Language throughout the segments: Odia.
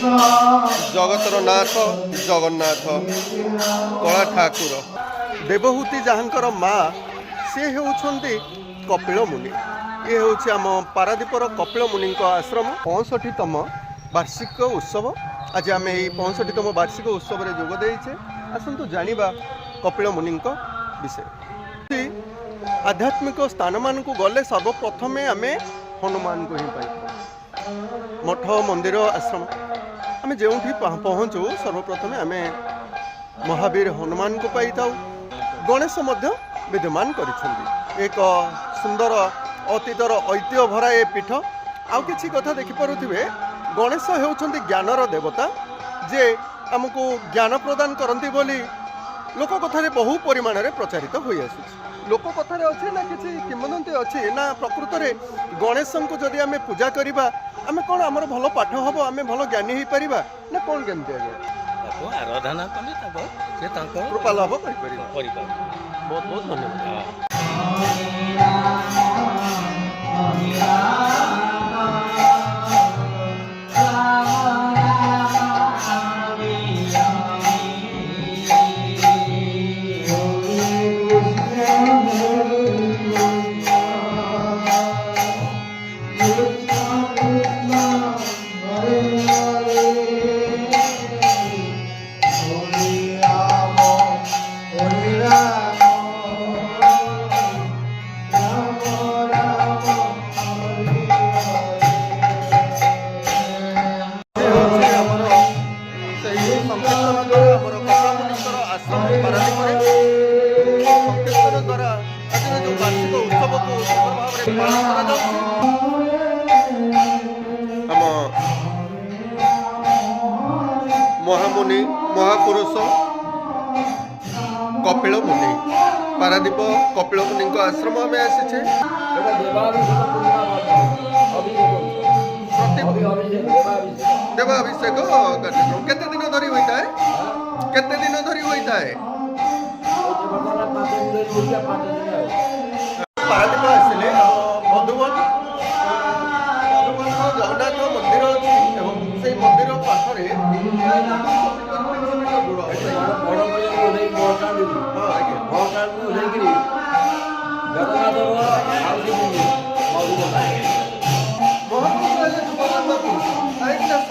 जगतर नाथ जगन्नाथ कला ठाकुर देवहूति जहाँकर माँ सी होती कपिल मुनि। ये हूँ आम पारादीपर कपिल मुनि आश्रम 65तम वार्षिक उत्सव। आज आम यही 65तम वार्षिक उत्सव में जोगदेचे आसतु जाना कपिल मुनि विषय। आध्यात्मिक स्थान मान को गले सर्वप्रथम आम हनुमान को ही पाई मठ मंदिर आश्रम आम जो पहुँचू सर्वप्रथम आम महावीर हनुमान को पाई था। गणेश विद्यमान करिसेंती एक सुंदर अतीतर ऐतिह्य भरा ए पीठ। आउ किछि कथा देखि पारुथिबे गणेश हेउछंती ज्ञानर देवता जे आमको ज्ञान प्रदान करंती बोली लोक कथारे बहु परिमाण रे प्रचारित होई आसुछि। लोक कथारे अछि ना किछि किंवदंती अछि ना प्रकृत रे गणेश को जदि आमे पूजा करिबा आमे कोन हमर भलो पाठ हबो आमे भलो ज्ञानी होई परिबा ना कोन केमते आगे आराधना कले से कृपा लाभ करि परिबा। बहुत बहुत धन्यवाद। महामुनि महापुरुष कपिल मुनि पारादीप कपिल मुनि आश्रम में आसी देवाभिषेक कार्यक्रम केते दिन धरी होता है केते दिन धरी होता है पारादीप आसिले मधुबन जगन्नाथ मंदिर अच्छी एवं से मंदिर पाखरे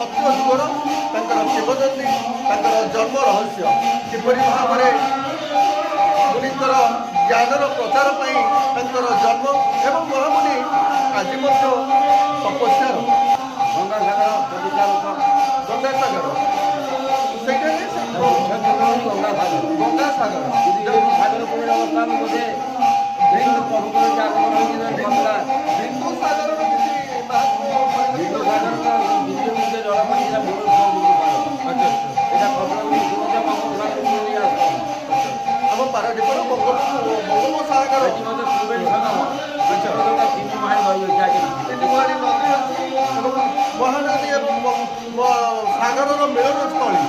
सत्य जुगर किंवदंती जन्म रहस्य किपरि भाव में मुनिकर ज्ञानर प्रचार जन्म एवं महामुनि आज तपस्यार गंगासागर गंगासागर ଆମ ପାରାଦୀପର ବଙ୍ଗୋପସାଗର ମହାନଦୀ ଏବଂ ସାଗରର ମିଳନ ସ୍ଥଳୀ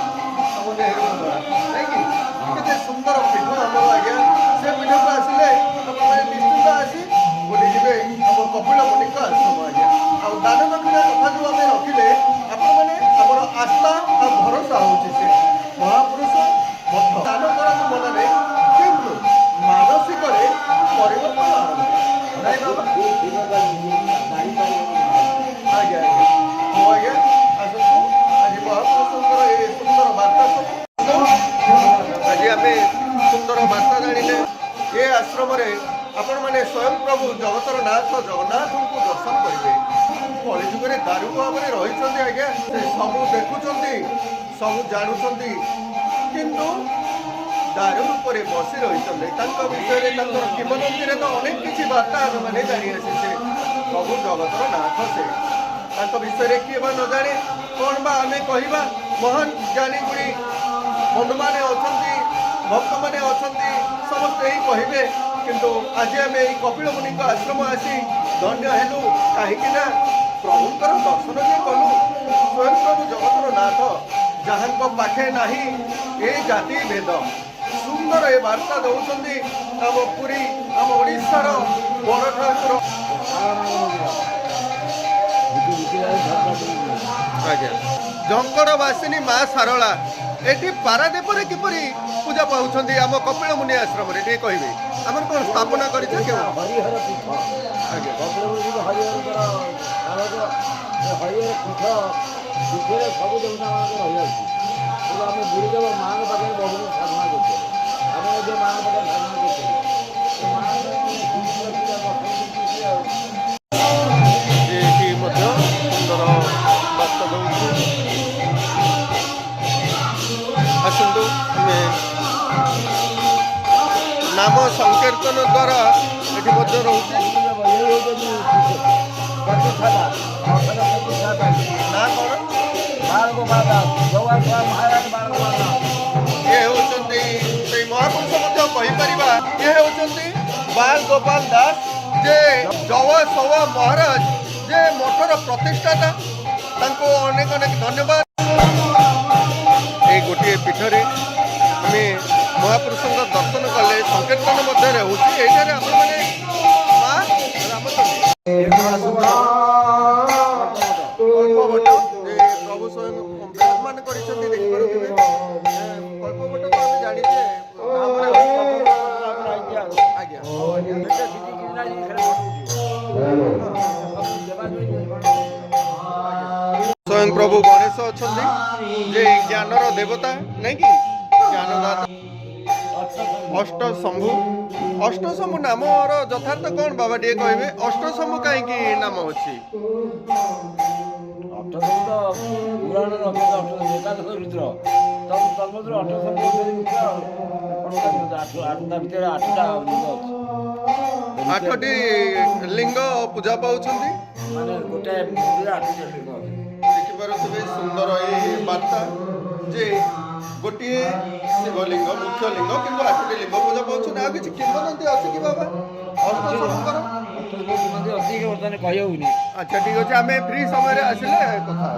କେତେ ସୁନ୍ଦର ପୀଠ ଆମର ଆଜ୍ଞା। ସେ ପୀଠକୁ ଆସିଲେ ଆପଣମାନେ ନିଶ୍ଚିନ୍ତ ଆସି ବୁଲିଯିବେ ଆମ କପିଳ ମୁନିଙ୍କ ଆଶ୍ରମ ଆଜ୍ଞା। ଆଉ ଦାନ ଦକ୍ଷିଣା କଥା ଯେଉଁ ଆମେ ରଖିଲେ ଆପଣମାନେ ଆମର ଆସ୍ଥା ଆଉ ଭରସା ହେଉଛି ସେ ମହାପୁରୁଷ ମଠ ଦାନ କରନ୍ତୁ ମନରେ କିନ୍ତୁ ମାନସିକରେ ପରିବର୍ତ୍ତନ ଆଣନ୍ତୁ ଆଜ୍ଞା ଆଜ୍ଞା। ହଉ ଆଜ୍ଞା ଆସନ୍ତୁ ଆଜି ମହାପୁରୁଷଙ୍କର ଏ ସୁନ୍ଦର ବାର୍ତ୍ତା ଆଜି ଆମେ ସୁନ୍ଦର ବାର୍ତ୍ତା ଜାଣିଲେ। ଏ ଆଶ୍ରମରେ ଆପଣମାନେ ସ୍ୱୟଂ ପ୍ରଭୁ ଜଗତର ନାଥ ଜଗନ୍ନାଥଙ୍କୁ ଦର୍ଶନ କରିବେ। କଳିଯୁଗରେ ଦାରୁ ଭାବରେ ରହିଛନ୍ତି ଆଜ୍ଞା। ସେ ସବୁ ଦେଖୁଛନ୍ତି ସବୁ ଜାଣୁଛନ୍ତି କିନ୍ତୁ ଦାରୁ ଉପରେ ବସି ରହିଛନ୍ତି। ତାଙ୍କ ବିଷୟରେ ତାଙ୍କର କିମ୍ବଦନ୍ତୀରେ ତ ଅନେକ କିଛି ବାର୍ତ୍ତା ଆମେମାନେ ଜାଣି ଆସିଛେ। ପ୍ରଭୁ ଜଗତର ନାଥ ସେ ତାଙ୍କ ବିଷୟରେ କିଏ ବା ନ ଜାଣେ କ'ଣ ବା ଆମେ କହିବା। ମହାନ ଜ୍ଞାନୀ ଗୁଣି ବନ୍ଧୁମାନେ ଅଛନ୍ତି ଭକ୍ତମାନେ ଅଛନ୍ତି ସମସ୍ତେ ହିଁ କହିବେ କିନ୍ତୁ ଆଜି ଆମେ ଏଇ କପିଳ ମୁନିଙ୍କ ଆଶ୍ରମ ଆସି ଧନ୍ୟ ହେଲୁ କାହିଁକି ନା ପ୍ରଭୁଙ୍କର ଦର୍ଶନ ଯେ କଲୁ। ସ୍ୱୟଂ ପ୍ରଭୁ ଜଗତର ନାଥ ଯାହାଙ୍କ ପାଖେ ନାହିଁ ଏ ଜାତି ଭେଦ ସୁନ୍ଦର ଏ ବାର୍ତ୍ତା ଦେଉଛନ୍ତି। ଆମ ପୁରୀ ଆମ ଓଡ଼ିଶାର ବଡ଼ ଠାକୁର ଆଜ୍ଞା। ଜଙ୍କଡ଼ବାସିନୀ ମା ଶାରଳା ଏଠି ପାରାଦୀପରେ କିପରି ପୂଜା ପାଉଛନ୍ତି ଆମ କପିଳ ମୁନି ଆଶ୍ରମରେ ଟିକେ କହିବେ ଆମର କ'ଣ ସ୍ଥାପନା କରିଛ କେଉଁ ହରିହର ପୀଠ ଆଜ୍ଞା କପିଳମୁନି ହରିହରଙ୍କର ହରିହର ପୀଠ ପୀଠରେ ସବୁ ଦେବତାମାନଙ୍କ ରହିଯାଉଛି କିନ୍ତୁ ଆମେ ଗୁରୁଦେବ ମାଙ୍କ ପାଖରେ ବହୁତ ସାଧନା କରୁଛୁ ଆମେ ଏବେ ମାଙ୍କ ପାଖରେ ସାଧନା କରୁଛୁ ଏଠି ମଧ୍ୟ ସୁନ୍ଦର ବାର୍ତ୍ତା ଦେଉଛି ଆସନ୍ତୁ ଆମେ ନାମ ସଂକୀର୍ତ୍ତନ ଦ୍ୱାରା ଏଠି ମଧ୍ୟ ରହୁଛି ନା କ'ଣ ଇଏ ହେଉଛନ୍ତି ସେଇ ମହାପୁରୁଷ ମଧ୍ୟ କହିପାରିବା ଇଏ ହେଉଛନ୍ତି ବାଳ ଗୋପାଳ ଦାସ ଯେ ଜବ ସବ ମହାରାଜ ଯେ ମଠର ପ୍ରତିଷ୍ଠାତା ତାଙ୍କୁ ଅନେକ ଅନେକ ଧନ୍ୟବାଦ ଏଇ ଗୋଟିଏ ପୀଠରେ ଆମେ ମହାପୁରୁଷଙ୍କ ଦର୍ଶନ କଲେ ସଂକୀର୍ତ୍ତନ ମଧ୍ୟରେ ହେଉଛି ଏଇଠାରେ ଆପଣମାନେ ମା ରାମଚନ୍ଦ୍ର କଳ୍ପବଟ ଯେ ପ୍ରଭୁ ସ୍ୱୟଂ ବିରାଜମାନ କରିଛନ୍ତି ଦେଖିପାରୁଥିବେ କଳ୍ପବଟ ତ ଆମେ ଜାଣିଛେ ଆଜ୍ଞା ସ୍ୱୟଂ ପ୍ରଭୁ ଗଣେଶ ଅଛନ୍ତି ଯେ ଜ୍ଞାନର ଦେବତା ନାଇଁ କି ଜ୍ଞାନଦାତା ଅଷ୍ଟଶମ୍ଭୁ ନାମର ଯଥାର୍ଥ କ'ଣ ବାବା ଟିକେ କହିବେ ଅଷ୍ଟଶମ୍ଭୁ କାହିଁକି ନାମ ଅଛି ଆଠଟି ଲିଙ୍ଗ ପୂଜା ପାଉଛନ୍ତି ଦେଖିପାରୁଥିବେ ସୁନ୍ଦର ଏଇ ବାର୍ତ୍ତା ଯେ ଗୋଟିଏ ଶିବଲିଙ୍ଗ ମୁଖ୍ୟ ଲିଙ୍ଗ କିନ୍ତୁ ଆଠଟି ଲିଙ୍ଗ ପୂଜା ପାଉଛନ୍ତି ଆଉ କିଛି କିମ୍ବଦନ୍ତୀ ଅଛି କି ବାବା ଅଷ୍ଟଶମ୍ଭୁଙ୍କର ଆଚ୍ଛା ଠିକ ଅଛି ଆମେ ଫ୍ରି ସମୟରେ ଆସିଲେ କଥା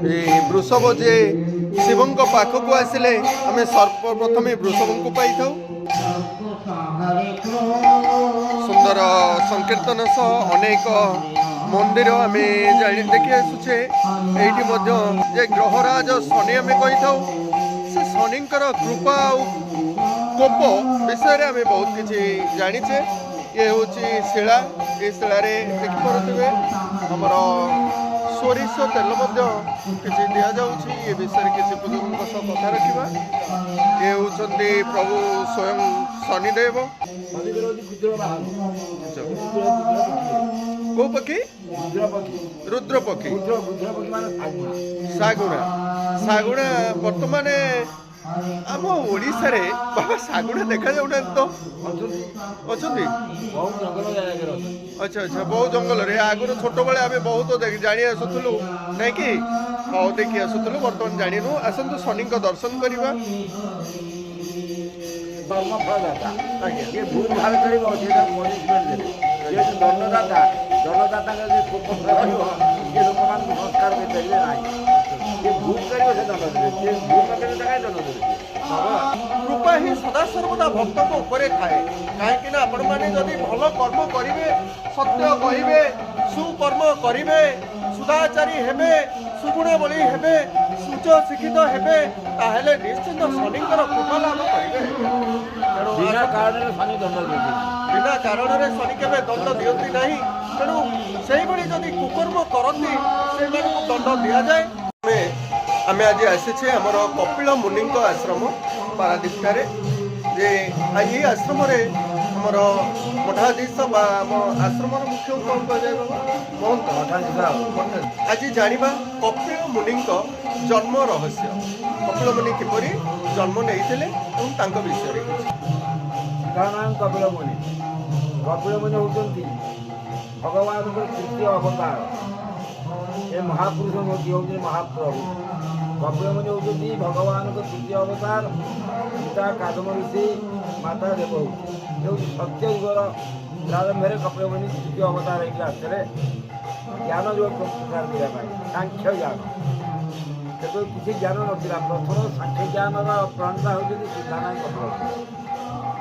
ଏଇ ବୃଷଭ ଯେ ଶିବଙ୍କ ପାଖକୁ ଆସିଲେ ଆମେ ସର୍ବପ୍ରଥମେ ବୃଷଭଙ୍କୁ ପାଇଥାଉ ସୁନ୍ଦର ସଂକୀର୍ତ୍ତନ ସହ ଅନେକ ମନ୍ଦିର ଆମେ ଦେଖି ଆସୁଛେ ଏଇଠି ମଧ୍ୟ ଯେ ଗ୍ରହରାଜ ଶନି ଆମେ କହିଥାଉ ସେ ଶନିଙ୍କର କୃପା ଆଉ କୋପ ବିଷୟରେ ଆମେ ବହୁତ କିଛି ଜାଣିଛେ ଇଏ ହେଉଛି ଶିଳା ଏ ଶିଳାରେ ଦେଖିପାରୁଥିବେ ଆମର ସୋରିଷ ତେଲ ମଧ୍ୟ କିଛି ଦିଆଯାଉଛି ଏ ବିଷୟରେ କିଛି ପୂଜକଙ୍କ ସହ କଥା ରଖିବା ଇଏ ହେଉଛନ୍ତି ପ୍ରଭୁ ସ୍ୱୟଂ ଶନିଦେବ କୋଉ ପକ୍ଷୀ ରୁଦ୍ର ପକ୍ଷୀ ଶାଗୁଣା ବର୍ତ୍ତମାନ ଆମ ଓଡ଼ିଶାରେ ବାବା ଶାଗୁଣା ଦେଖାଯାଉନାହାନ୍ତି ତ ଅଛନ୍ତି ଆଚ୍ଛା ଆଚ୍ଛା ବହୁତ ଜଙ୍ଗଲରେ ଆଗରୁ ଛୋଟବେଳେ ଆମେ ବହୁତ ଜାଣି ଆସୁଥିଲୁ ନାଇଁ କି ହଉ ଦେଖି ଆସୁଥିଲୁ ବର୍ତ୍ତମାନ ଜାଣିନୁ ଆସନ୍ତୁ ଶନିଙ୍କ ଦର୍ଶନ କରିବା କୃପା ହିଁ ସଦାସର୍ବଦା ଭକ୍ତଙ୍କ ଉପରେ ଥାଏ କାହିଁକି ନା ଆପଣମାନେ ଯଦି ଭଲ କର୍ମ କରିବେ ସତ୍ୟ କହିବେ ସୁକର୍ମ କରିବେ ସୁଦାଚାରୀ ହେବେ ସୁଗୁଣବଳୀ ହେବେ ସୁଚ ଶିକ୍ଷିତ ହେବେ ତାହେଲେ ନିଶ୍ଚିତ ଶନିଙ୍କର କୃପା ଲାଭ କରିବେ ବିନା କାରଣରେ ଶନି କେବେ ଦଣ୍ଡ ଦିଅନ୍ତି ନାହିଁ ତେଣୁ ସେଇଭଳି ଯଦି କୁକର୍ମ କରନ୍ତି ସେମାନଙ୍କୁ ଦଣ୍ଡ ଦିଆଯାଏ ଆମେ ଆଜି ଆସିଛେ ଆମର କପିଳ ମୁନିଙ୍କ ଆଶ୍ରମ ପାରାଦୀପଠାରେ ଯେ ଏହି ଆଶ୍ରମରେ ଆମର ମଠାଧୀଶ ବା ଆମ ଆଶ୍ରମର ମୁଖ୍ୟ କ'ଣ କୁହାଯାଏ ଆଜି ଜାଣିବା କପିଳ ମୁନିଙ୍କ ଜନ୍ମ ରହସ୍ୟ କପିଳ ମୁନି କିପରି ଜନ୍ମ ନେଇଥିଲେ ଏବଂ ତାଙ୍କ ବିଷୟରେ କପିଳ ମୁନି ହେଉଛନ୍ତି ଭଗବାନଙ୍କର ତୃତୀୟ ଅବତାର ଏ ମହାପୁରୁଷ ମୋଦି ହେଉଛନ୍ତି ମହାପ୍ରଭୁ କପିଳ ମୁନି ହେଉଛନ୍ତି ଭଗବାନଙ୍କ ତୃତୀୟ ଅବତାର ପିତା କାଦମ ଋଷି ମାତା ଦେବହୂତି ହେଉଛି ସତ୍ୟ ଯୁଗର ପ୍ରାରମ୍ଭରେ କପିଳ ମୁନି ତୃତୀୟ ଅବତାର ହେଇକି ଆସିଥିଲେ ଜ୍ଞାନ ଯୁଗ ପ୍ରଚାର କରିବା ପାଇଁ ସାଂଖ୍ୟ ଜ୍ଞାନ ସେତେବେଳେ କିଛି ଜ୍ଞାନ ନଥିଲା ପ୍ରଥମ ସାଂଖ୍ୟ ଜ୍ଞାନର ପ୍ରଣେତା ହେଉଛନ୍ତି ସିଦ୍ଧାନାଥ କପିଳ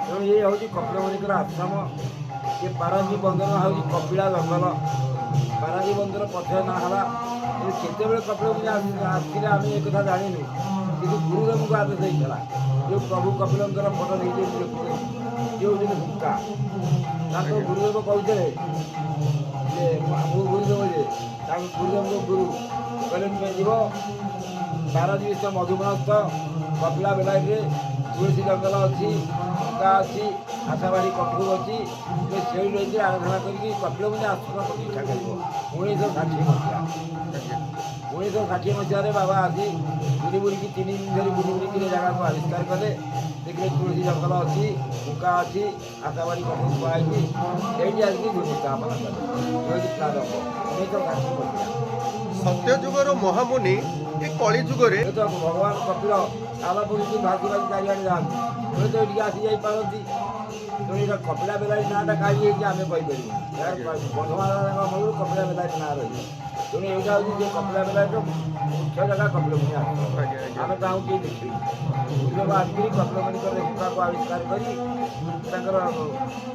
ତେଣୁ ଇଏ ହେଉଛି କପିଳ ମୁନିଙ୍କର ଆଶ୍ରମ ଏ ପାରାଦୀପ ବନ୍ଦର ହେଉଛି କପିଳା ଜଙ୍ଗଲ ପାରାଦୀ ବନ୍ଦର ପଥର ନାଁ ହେଲା। କେତେବେଳେ କପିଳମୁନି ଆସିଥିଲେ ଆମେ ଏକଥା ଜାଣିନୁ, କିନ୍ତୁ ଗୁରୁଦେବଙ୍କୁ ଆଦେଶ ହେଇଥିଲା ଯେଉଁ ପ୍ରଭୁ କପିଳଙ୍କର ଫଟୋ ନେଇଛନ୍ତି ଦେଖୁଛନ୍ତି ସେ ହେଉଛନ୍ତି ହୁଙ୍କା। ତାଙ୍କ ଗୁରୁଦେବ କହୁଥିଲେ ଯେ ମୋ ଗୁରୁଦେବ ଯେ ତାଙ୍କ ଗୁରୁଦେବଙ୍କ ଗୁରୁ କହିଲେ ତୁମେ ଯିବ ପାରାଦୀପ ମଧୁବନସ୍ଥ କପିଳା ବେଲାଇରେ ତୁଳସୀ ଜଙ୍ଗଲ ଅଛି, ହୁଙ୍କା ଅଛି, ଆଶାବାଡ଼ି କପିଳ ଅଛି, ତୁମେ ସେଇଠି ରହିକି ଆରାଧନା କରିକି କପିଳମୁନି ଆଶ୍ରମ ପ୍ରତିଷ୍ଠା କରିବ। 1960 ମସିହା 1960 ମସିହାରେ ବାବା ଆସି ବୁଲି ବୁଲିକି 3 ଦିନ ଧରି ବୁଲି ବୁଲିକି ଏ ଜାଗାକୁ ଆବିଷ୍କାର କଲେ। ଦେଖିଲେ ତୁଳସୀ ଜଙ୍ଗଲ ଅଛି, ହୁଙ୍କା ଅଛି, ଆଶାବାଡ଼ି କପିଳ ଥୁଆ ହେଇଛି, ସେଇଠି ଆସିକି ଝୁଟି ସ୍ଥାପନ କଲେ। 1960 ମସିହା ସତ୍ୟଯୁଗର ମହାମୁନି ଏ କଳି ଯୁଗରେ ଭଗବାନ କପିଳ ତାଳ ପଡ଼ିକି ଭାସି ଭାସି ଚାରିଆଡ଼େ ଯାଆନ୍ତି, ହୁଏ ତ ଏଠିକି ଆସି ଯାଇପାରନ୍ତି। ତେଣୁ ଏଇଟା କପିଳା ବେଲାରୀ ନାଁଟା କାହିଁକି ହେଇଛି ଆମେ କହିପାରିବୁ। ବନ୍ଧୁମାନଙ୍କ ମୂଳରୁ କପିଳା ବେଲାରୀ ନାଁ ରହିଛି। ତେଣୁ ଏଇଟା ହେଉଛି ଯେ କପିଳା ବେଲାରୀର ମୁଖ୍ୟ ଜାଗା କପିଳମୁନି ଆଶ୍ରମ। ଆମେ ତାଙ୍କୁ କିଏ ଦେଖିବୁ ଗୁରୁଦେବ ଆସିକିରି କପିଳମୁନିଙ୍କର ହୁଙ୍କାକୁ ଆବିଷ୍କାର କରି ତାଙ୍କର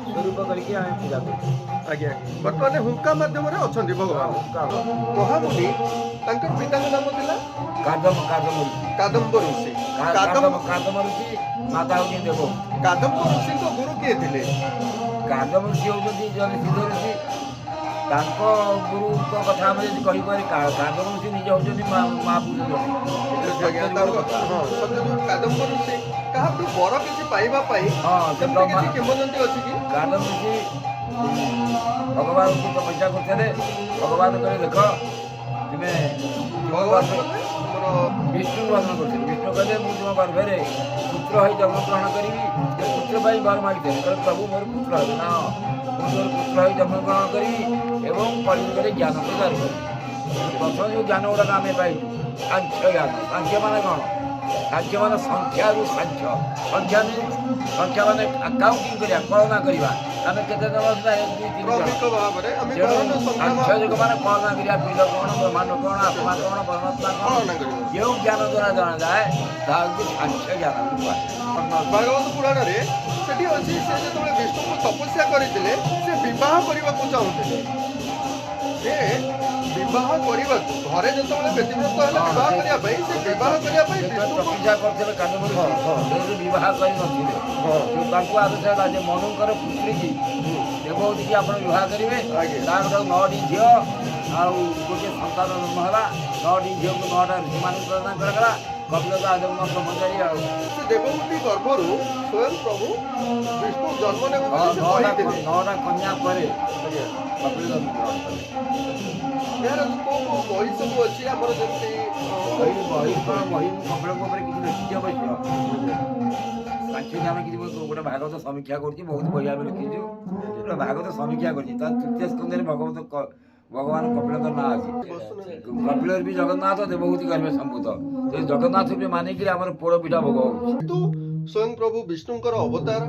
ସ୍ୱରୂପ କରିକି ଆମେ ପୂଜା କରୁଛୁ। ଆଜ୍ଞା ବର୍ତ୍ତମାନ ହୁଙ୍କା ମାଧ୍ୟମରେ ଅଛନ୍ତି ଭଗବାନ। ହୁଙ୍କା ମହାମୁନି ତାଙ୍କର ପିତାଙ୍କ ନାମ ଥିଲା କାଦମ୍ବ କାଦମ୍ବ ଋଷି। ଋଷି ମାତା ହଉଛନ୍ତି ଦେବ। କାଦମ୍ବ ଋଷିଙ୍କ ଗୁରୁ କିଏ ଥିଲେ? କାଦମ୍ବ ଋଷି ହେଉଛନ୍ତି ଜଣେ ସିଦ୍ଧ ଋଷି। ତାଙ୍କ ଗୁରୁଙ୍କ କଥା ଆମେ ଯଦି କହିପାରି କାଦମ୍ବ ଋଷି ନିଜେ ହେଉଛନ୍ତି ମହାପୁରୁଷ। କାଦମ୍ବ ଋଷି କାହାଠୁ ବର କିଛି ପାଇବା ପାଇଁ ସେମିତି କିଛି କିମ୍ବଦନ୍ତୀ ଅଛି କି? କାଦମ୍ବ ଋଷି ଭଗବାନଙ୍କୁ ତପସ୍ୟା କରୁଥିଲେ। ଭଗବାନ କହିଲେ ଦେଖ ତୁମେ ବିଷ୍ଣୁଙ୍କୁ ବନ୍ଦନ କରୁଥିଲେ। ବିଷ୍ଣୁ କହିଲେ ମୁଁ ତୁମ ଗର୍ଭରେ ପୁତ୍ର ହୋଇ ଜନ୍ମଗ୍ରହଣ କରିବି। ସେ ପୁତ୍ର ପାଇଁ ବର ମାଗିଥିଲେ। କହିଲେ ପ୍ରଭୁ ମୋର ପୁତ୍ର ହେବେ ନା ମୁଁ ମୋର ପୁତ୍ର ହୋଇ ଜନ୍ମଗ୍ରହଣ କରିବି ଏବଂ କଳିଯୁଗରେ ଜ୍ଞାନ ପ୍ରଚାର କରିବି। ପ୍ରଥମ ଯେଉଁ ଜ୍ଞାନ ଗୁଡ଼ାକ ଆମେ ପାଇଛୁ ସାଂଖ୍ୟ ଜ୍ଞାନ। ସାଂଖ୍ୟ ମାନେ କ'ଣ? ସାଂଖ୍ୟ ମାନେ ସଂଖ୍ୟାରୁ ସାଂଖ୍ୟ। ସଂଖ୍ୟା ମାନେ କାଉଣ୍ଟିଂ କରିବା, କଳନା କରିବା। ଆମେ କେତେ ଜଣ ସାଂଖ୍ୟ ଯୁଗ ମାନେ କଳନା କରିବା, ପିଣ୍ଡ କ'ଣ, ବ୍ରହ୍ମାଣ୍ଡ କ'ଣ, ଆତ୍ମା କ'ଣ, ପରମାତ୍ମା କ'ଣ, ଯେଉଁ ଜ୍ଞାନ ଦ୍ୱାରା ଜଣାଯାଏ ତାହା ହେଉଛି ସାଂଖ୍ୟ ଜ୍ଞାନ। ଭାଗବତ ପୁରାଣରେ ସେଠି ଅଛି ସେ ଯେତେବେଳେ ବିଷ୍ଣୁଙ୍କୁ ତପସ୍ୟା କରିଥିଲେ ସେ ବିବାହ କରିବାକୁ ଚାହୁଁଥିଲେ। ସେ ବିବାହ କରିବାକୁ ଘରେ ଯେତେବେଳେ ବ୍ୟତିବ୍ରତ ହେଲେ ବିବାହ କରିବା ପାଇଁ ସେ ବିବାହ କରିବା ପାଇଁ ତପସ୍ୟା କରିଥିଲେ କାଦମ୍ବ ଋଷି ବିବାହ କରିନଥିଲେ। ତାଙ୍କୁ ଆଦେଶ ହେଲା ଯେ ମନୁଙ୍କର ପୁତ୍ରୀକି ଦେବହୂତିକି ଆପଣ ବିବାହ କରିବେ। ତାଙ୍କର 9ଟି ଝିଅ ଆଉ ଗୋଟିଏ ସନ୍ତାନ ଜନ୍ମ ହେଲା। 9ଟି ଝିଅକୁ 9ଟା ଋଷିମାନଙ୍କୁ ପ୍ରଦାନ କରାଗଲା। କପିଳ ଆଜନ୍ମ ବ୍ରହ୍ମଚାରୀ ଆଉ ସେ ଦେବହୂତି ଗର୍ଭରୁ ସ୍ୱୟଂ ପ୍ରଭୁ ବିଷ୍ଣୁ ଜନ୍ମ ନେବେ। 9ଟା କନ୍ୟା ପରେ କପିଳ ଜନ୍ମ ଗ୍ରହଣ କଲେ। ଏହାର କୋଉ କୋଉ ବହି ସବୁ ଅଛି ଆମର ଯେମିତି କପିଳଙ୍କ ଉପରେ କିଛି ଲେଖିଛି ଅବଶ୍ୟ। ସାଂଖ୍ୟ ଆମେ କିଛି ଗୋଟେ ଭାଗବତ ସମୀକ୍ଷା କରୁଛି, ବହୁତ ବହି ଆମେ ଲେଖିଛୁ। ଗୋଟେ ଭାଗବତ ସମୀକ୍ଷା କରିଛି। ତା ତୃତୀୟ ସ୍କନ୍ଧରେ ଭଗବାନ କପିଳଙ୍କର ନାଁ ଅଛି। କପିଳର ବି ଜଗନ୍ନାଥ, ଦେବହୂତି ଗର୍ଭେ ସମ୍ଭୂତ। ସେ ଜଗନ୍ନାଥ ବି ମାନିକିରି ଆମର ପୋଡ଼ ପିଠା ଭୋଗ ହେଉଛି। କିନ୍ତୁ ସ୍ୱୟଂ ପ୍ରଭୁ ବିଷ୍ଣୁଙ୍କର ଅବତାର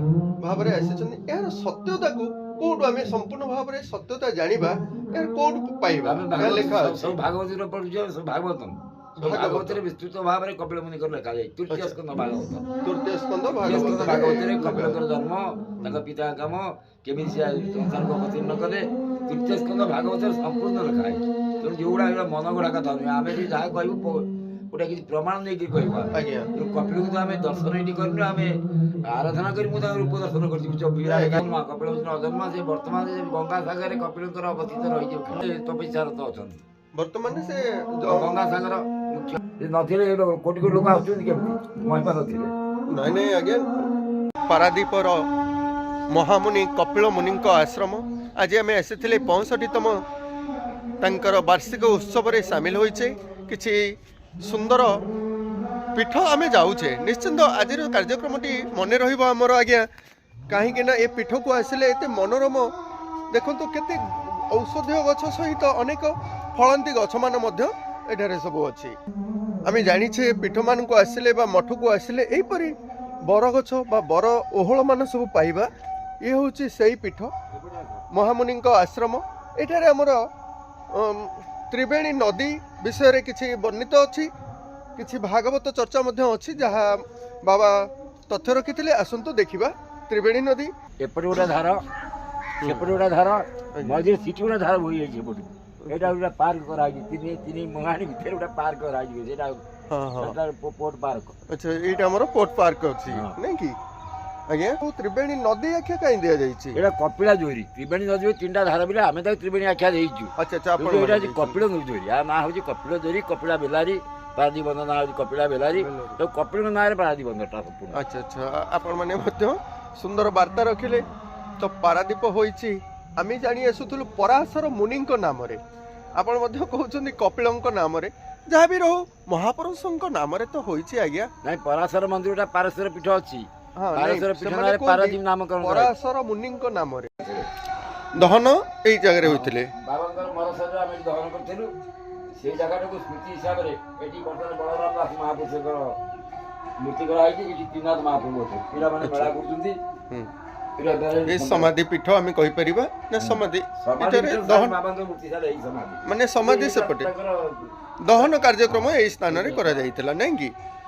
ଭାବରେ ଆସିଛନ୍ତି। ଏହାର ସତ୍ୟତାକୁ କୋଉଠୁ ଆମେ ସମ୍ପୂର୍ଣ୍ଣ ଭାବରେ ସତ୍ୟତା ଜାଣିବା? ଏହାର କୋଉଠୁ ପାଇବା? ସବୁ ଭାଗବତୀର ପଢୁଛ, ସବୁ ଭାଗବତରେ ବିସ୍ତୃତ ଭାବରେ କପିଳମୁନିଙ୍କର ଲେଖାଯାଏ। ତୃତୀୟ ସ୍କନ୍ଧ ଭାଗବତ। ତୃତୀୟ ସ୍କନ୍ଧ ଭାଗବତରେ କପିଳଙ୍କର ଜନ୍ମ, ତାଙ୍କ ପିତା କାମ, କେମିତି ସେ ସଂସାରକୁ ଅବତୀର୍ଣ୍ଣ କଲେ, ତୃତୀୟ ସ୍କନ୍ଧ ଭାଗବତରେ ସମ୍ପୂର୍ଣ୍ଣ ଲେଖା ହେଇଛି। ତେଣୁ ଯେଉଁଗୁଡ଼ାକ ମନ ଗୁଡ଼ାକ ଧର୍ମ ଆମେ ଯଦି ଯାହା କହିବୁ ଗୋଟେ କିଛି ପ୍ରମାଣ ନେଇକି କହିବା। କପିଳକୁ ତ ଆମେ ଦର୍ଶନ ଏଠି କରିନୁ, ଆମେ ଆରାଧନା କରି ମୁଁ ତାଙ୍କ ରୂପ ଦର୍ଶନ କରିଛି। କପିଳ ଅଜନ୍ମା ସେ ବର୍ତ୍ତମାନ ଗଙ୍ଗା ସାଗରରେ କପିଳଙ୍କର ଅବସ୍ଥିତ ରହିଛି, ତପସ୍ୟାରତ ଅଛନ୍ତି। ବର୍ତ୍ତମାନ ସେ ଗଙ୍ଗା ସାଗର ମୁଖ୍ୟ ନଥିଲେ କୋଟି କୋଟି ଲୋକ ଆସୁଛନ୍ତି କେମିତି? ମହିମା ନଥିଲେ। ନାଇଁ ଆଜ୍ଞା, ପାରାଦୀପର ମହାମୁନି କପିଳ ମୁନିଙ୍କ ଆଶ୍ରମ ଆଜି ଆମେ ଆସିଥିଲେ 65ତମ ତାଙ୍କର ବାର୍ଷିକ ଉତ୍ସବରେ ସାମିଲ ହୋଇଛେ। କିଛି ସୁନ୍ଦର ପୀଠ ଆମେ ଯାଉଛେ। ନିଶ୍ଚିନ୍ତ ଆଜିର କାର୍ଯ୍ୟକ୍ରମଟି ମନେ ରହିବ ଆମର ଆଜ୍ଞା, କାହିଁକି ନା ଏ ପୀଠକୁ ଆସିଲେ ଏତେ ମନୋରମ ଦେଖନ୍ତୁ, କେତେ ଔଷଧୀୟ ଗଛ ସହିତ ଅନେକ ଫଳନ୍ତି ଗଛମାନ ମଧ୍ୟ ଏଠାରେ ସବୁ ଅଛି। ଆମେ ଜାଣିଛେ ପୀଠମାନଙ୍କୁ ଆସିଲେ ବା ମଠକୁ ଆସିଲେ ଏହିପରି ବରଗଛ ବା ବର ଓହଳ ମାନ ସବୁ ପାଇବା। ଇଏ ହେଉଛି ସେଇ ପୀଠ, ମହାମୁନିଙ୍କ ଆଶ୍ରମ। ଏଠାରେ ଆମର ତ୍ରିବେଣୀ ନଦୀ ବିଷୟରେ କିଛି ବର୍ଣ୍ଣିତ ଅଛି, କିଛି ଭାଗବତ ଚର୍ଚ୍ଚା ମଧ୍ୟ ଅଛି ଯାହା ବାବା ତଥ୍ୟ ରଖିଥିଲେ। ଆସନ୍ତୁ ଦେଖିବା ତ୍ରିବେଣୀ ନଦୀ। ଏପଟେ ଗୋଟେ ଧାର, ସେପଟେ ଗୋଟେ ଧାର, ମଝିରେ ସିଟି ଗୋଟେ ଧାର ବୋହି ଯାଇଛି। ଏପଟେ ଏଇଟା ଗୋଟେ ପାର୍କ କରାହେଇଛି ତିନି ମହାଣୀ ଭିତରେ ଗୋଟେ ପାର୍କ କରାହେଇଛି ସେଇଟା ହଁ ହଁ ପୋର୍ଟ ପାର୍କ। ଆଚ୍ଛା ଏଇଟା ଆମର ପୋର୍ଟ ପାର୍କ ଅଛି ହଁ। ନାଇଁ କି ଆଜ୍ଞା ତ୍ରିବେଣୀ ନଦୀ ଆଖ୍ୟା କାହିଁ ଦିଆଯାଇଛି? ଏଇଟା କପିଳା ଜୋରି ତ୍ରିବେଣୀ ନଦୀ ତିନିଟା ଧାରା ବିଲେ ଆମେ ତାକୁ ତ୍ରିବେଣୀ ଆଖ୍ୟା ଦେଇଛୁ। ଆଚ୍ଛା ଆଚ୍ଛା ଆପଣ ଏଇଟା ହେଉଛି କପିଳ ଜୋରି ଆ ନାଁ ହେଉଛି କପିଳ ଜୋରି କପିଳା ବେଲାରୀ ପାରାଦୀପ ବନ୍ଧ ନାଁ ହେଉଛି କପିଳା ବେଲାରୀ ତ କପିଳଙ୍କ ନାଁରେ ପାରାଦୀପ ବନ୍ଧଟା ସମ୍ପୂର୍ଣ୍ଣ। ଆଚ୍ଛା ଆଚ୍ଛା ଆପଣମାନେ ମଧ୍ୟ ସୁନ୍ଦର ବାର୍ତ୍ତା ରଖିଲେ। ତ ପାରାଦୀପ ହୋଇଛି ଆମେ ଜାଣି ଆସୁଥିଲୁ ପରାଶର ମୁନିଙ୍କ ନାମରେ, ଆପଣ ମଧ୍ୟ କହୁଛନ୍ତି କପିଳଙ୍କ ନାମରେ, ଯାହା ବି ରହୁ ମହାପୁରୁଷଙ୍କ ନାମରେ ତ ହୋଇଛି ଆଜ୍ଞା। ନାଇଁ ପରାଶର ମନ୍ଦିରଟା ପାରଶର ପୀଠ ଅଛି। ହଁ ନାଇଁ, ପାରଶର ପୀଠ ସେମାନେ ନାଁରେ କୁହନ୍ତି ପାରାଦୀପ ନାମକରଣ ପରାଶର ମୁନିଙ୍କ ନାମରେ ଦହନ ଏଇ ଜାଗାରେ ହୋଇଥିଲେ। ବାବାଙ୍କର ମରଶରୀର ଆମେ ଏଠି ଦହନ କରିଥିଲୁ। ସେଇ ଜାଗାଟାକୁ ସ୍ମୃତି ହିସାବରେ ଏଠି ବର୍ତ୍ତମାନ ବଳରାମ ଦାସ ମହାପୁରୁଷଙ୍କର ମୂର୍ତ୍ତି କରାହେଇଛି। ଏଠି ତ୍ରିନାଥ ମହାପ୍ରଭୁ ଅଛନ୍ତି। ପିଲାମାନେ ମେଳା କରୁଛନ୍ତି। ହୁଁ। ଏଇଟା ଏ ସମାଧି ପୀଠ ଆମେ କହିପାରିବା ନା ସମାଧି ସମାଧି ପୀଠରେ ଭିତରେ ଦହନ ବାବାଙ୍କ ମୂର୍ତ୍ତି ସାରା ଏଇ ସମାଧି ମାନେ ସମାଧି ସେପଟେ ତାଙ୍କର ଦହନ କାର୍ଯ୍ୟକ୍ରମ ଏଇ ସ୍ଥାନରେ କରାଯାଇଥିଲା ନାଇଁ କି?